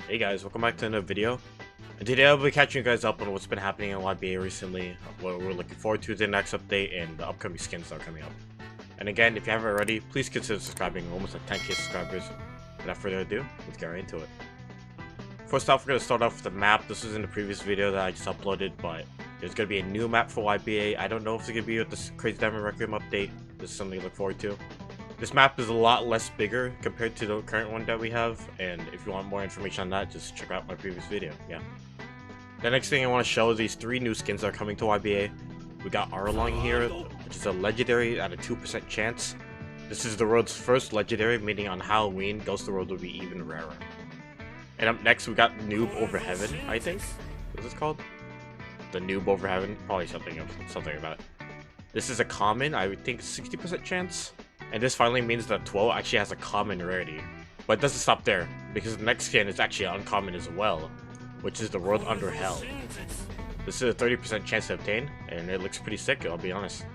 Hey guys, welcome back to another video. And today I'll be catching you guys up on what's been happening in YBA recently, what we're looking forward to the next update, and the upcoming skins that are coming up. And again, if you haven't already, please consider subscribing. We're almost at 10k subscribers. Without further ado, let's get right into it. First off, we're going to start off with the map. This was in the previous video that I just uploaded, but there's going to be a new map for YBA. I don't know if it's going to be with this Crazy Diamond Requiem update. This is something to look forward to. This map is a lot less bigger compared to the current one that we have, and if you want more information on that, just check out my previous video. Yeah. The next thing I want to show is these 3 new skins that are coming to YBA. We got Arlong here, which is a legendary at a 2% chance. This is the world's first legendary, meaning on Halloween, Ghost of the World will be even rarer. And up next, we got Noob Over Heaven, I think. What is this called? The Noob Over Heaven? Probably something like that. This is a common, I would think 60% chance. And this finally means that 12 actually has a common rarity. But it doesn't stop there, because the next skin is actually uncommon as well, which is the World Under Hell. This is a 30% chance to obtain, and it looks pretty sick, I'll be honest.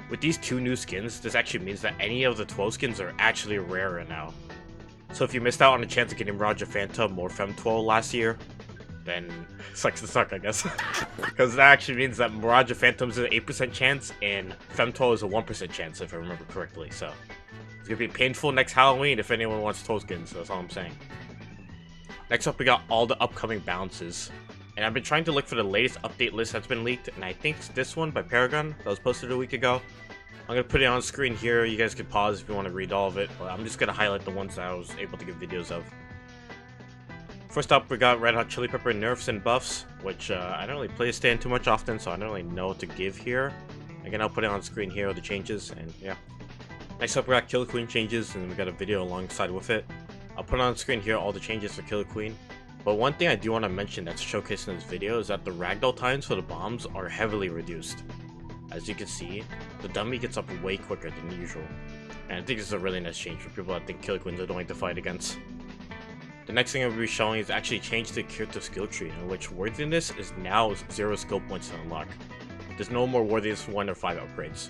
With these 2 new skins, this actually means that any of the 12 skins are actually rarer now. So if you missed out on a chance of getting Mirage Phantom or Fem12 last year, then sucks to suck, I guess. Because that actually means that Mirage Phantom is an 8% chance and Fem12 is a 1% chance, if I remember correctly. So it's gonna be painful next Halloween if anyone wants 12 skins, that's all I'm saying. Next up, we got all the upcoming bounces. And I've been trying to look for the latest update list that's been leaked, and I think it's this one by Paragon that was posted a week ago. I'm gonna put it on screen here, you guys can pause if you want to read all of it, but I'm just gonna highlight the ones that I was able to get videos of. First up, we got Red Hot Chili Pepper nerfs and buffs, which I don't really play stand too much often, so I don't really know what to give here. Again, I'll put it on screen here, the changes, and yeah. Next up, we got Killer Queen changes, and we got a video alongside with it. I'll put on screen here all the changes for Killer Queen. But one thing I do want to mention that's showcased in this video is that the ragdoll times for the bombs are heavily reduced. As you can see, the dummy gets up way quicker than usual. And I think this is a really nice change for people that think Killer Queens are annoying to fight against. The next thing I'll be showing is actually change the character skill tree, in which worthiness is now 0 skill points to unlock. There's no more worthiness 1 or 5 upgrades.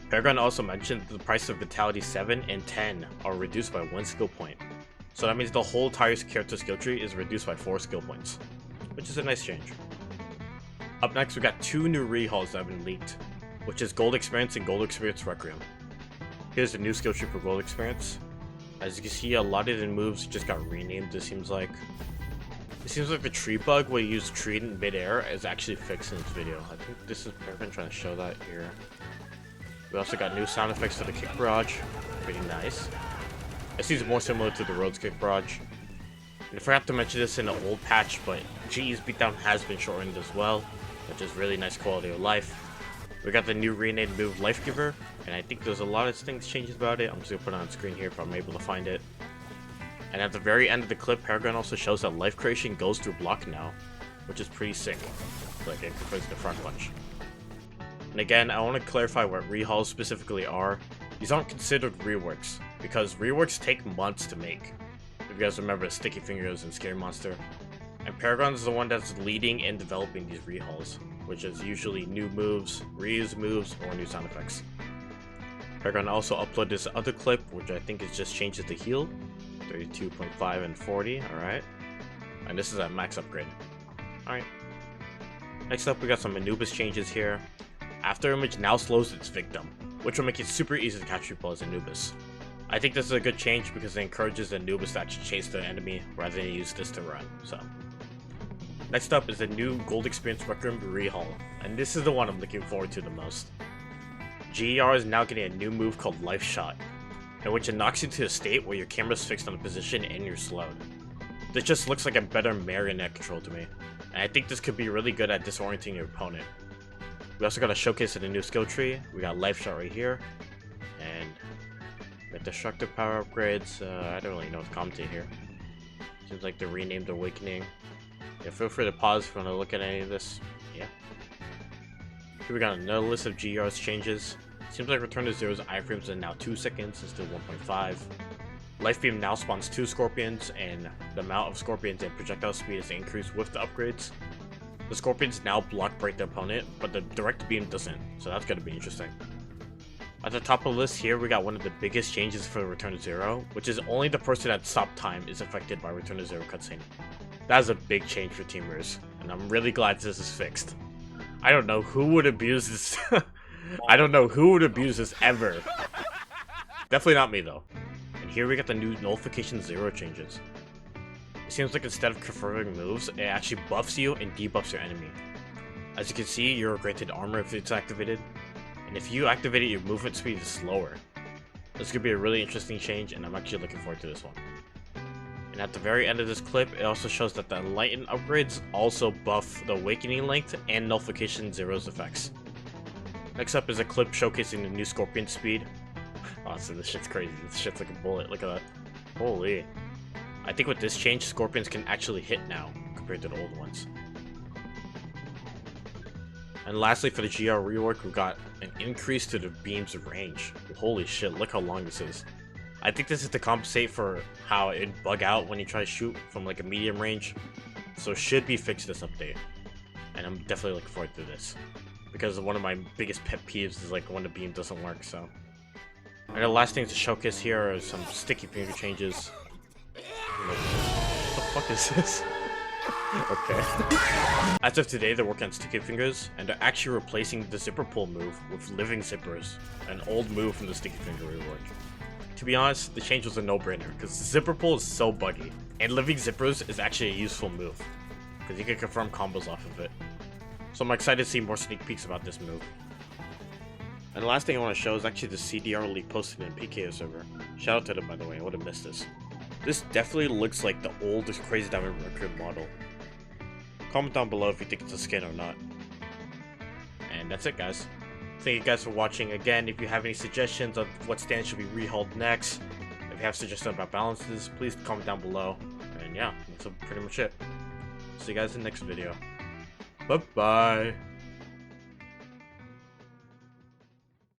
Paragon also mentioned that the price of Vitality 7 and 10 are reduced by 1 skill point. So that means the whole entire character skill tree is reduced by 4 skill points, which is a nice change. Up next, we got 2 new Rehauls that have been leaked, which is Gold Experience and Gold Experience Requiem. Here's the new skill tree for Gold Experience. As you can see, a lot of the moves just got renamed, it seems like. It seems like the tree bug where you use tree in midair is actually fixed in this video. I think this is Paragon trying to show that here. We also got new sound effects for the kick barrage. Pretty nice. It seems more similar to the Rhodes kick barrage. And I forgot to mention this in the old patch, but GE's beatdown has been shortened as well, which is really nice quality of life. We got the new renamed move Life Giver, and I think there's a lot of things changes about it. I'm just gonna put it on screen here if I'm able to find it. And at the very end of the clip, Paragon also shows that life creation goes through block now, which is pretty sick, like in comparison to Front Punch. And again, I want to clarify what rehauls specifically are. These aren't considered reworks, because reworks take months to make. If you guys remember Sticky Fingers and Scary Monster. And Paragon is the one that's leading and developing these rehauls, which is usually new moves, reused moves, or new sound effects. Paragon also uploaded this other clip, which I think is just changes the heal, 32.5 and 40, alright. And this is a max upgrade. Alright. Next up, we got some Anubis changes here. After Image now slows its victim, which will make it super easy to catch people as Anubis. I think this is a good change because it encourages the Anubis to actually chase the enemy rather than use this to run, so. Next up is the new Gold Experience Requiem Rehaul, and this is the one I'm looking forward to the most. GER is now getting a new move called Life Shot, in which it knocks you to a state where your camera's fixed on a position and you're slowed. This just looks like a better marionette control to me, and I think this could be really good at disorienting your opponent. We also got a showcase of the new skill tree. We got Life Shot right here, and we got Destructive Power upgrades. I don't really know what to commentate here. Seems like they renamed Awakening. Yeah, feel free to pause if you want to look at any of this. Yeah. Here we got another list of GR's changes. Seems like Return to Zero's iframes are now 2 seconds instead of 1.5. Life Beam now spawns 2 Scorpions, and the amount of Scorpions and projectile speed is increased with the upgrades. The Scorpions now block break the opponent, but the Direct Beam doesn't, so that's gonna be interesting. At the top of the list here, we got one of the biggest changes for Return to Zero, which is only the person at stop time is affected by Return to Zero cutscene. That is a big change for teamers, and I'm really glad this is fixed. I don't know who would abuse this. I don't know who would abuse this ever. Definitely not me though. And here we got the new Nullification Zero changes. It seems like instead of confirming moves, it actually buffs you and debuffs your enemy. As you can see, you're granted armor if it's activated, and if you activate it, your movement speed is slower. This could be a really interesting change, and I'm actually looking forward to this one. And at the very end of this clip, it also shows that the Enlighten upgrades also buff the Awakening length and Nullification Zero's effects. Next up is a clip showcasing the new Scorpion speed. Oh, so this shit's crazy. This shit's like a bullet. Look at that. Holy. I think with this change, Scorpions can actually hit now, compared to the old ones. And lastly, for the GR rework, we got an increase to the beam's range. Holy shit, look how long this is. I think this is to compensate for how it'd bug out when you try to shoot from like a medium range. So it should be fixed this update. And I'm definitely looking forward to this. Because one of my biggest pet peeves is like when the beam doesn't work, so. And the last thing to showcase here are some sticky finger changes. What the fuck is this? Okay. As of today, they're working on sticky fingers, and they're actually replacing the zipper pull move with living zippers, an old move from the sticky finger rework. To be honest, the change was a no-brainer, because the zipper pull is so buggy, and living zippers is actually a useful move, because you can confirm combos off of it. So I'm excited to see more sneak peeks about this move. And the last thing I want to show is actually the CDR leak posted in PKO server. Shout out to them, by the way, I would have missed this. This definitely looks like the oldest Crazy Diamond Requiem model. Comment down below if you think it's a skin or not. And that's it, guys. Thank you guys for watching. Again, if you have any suggestions of what stands should be rehauled next, if you have suggestions about balances, please comment down below. And yeah, that's pretty much it. See you guys in the next video. Bye-bye.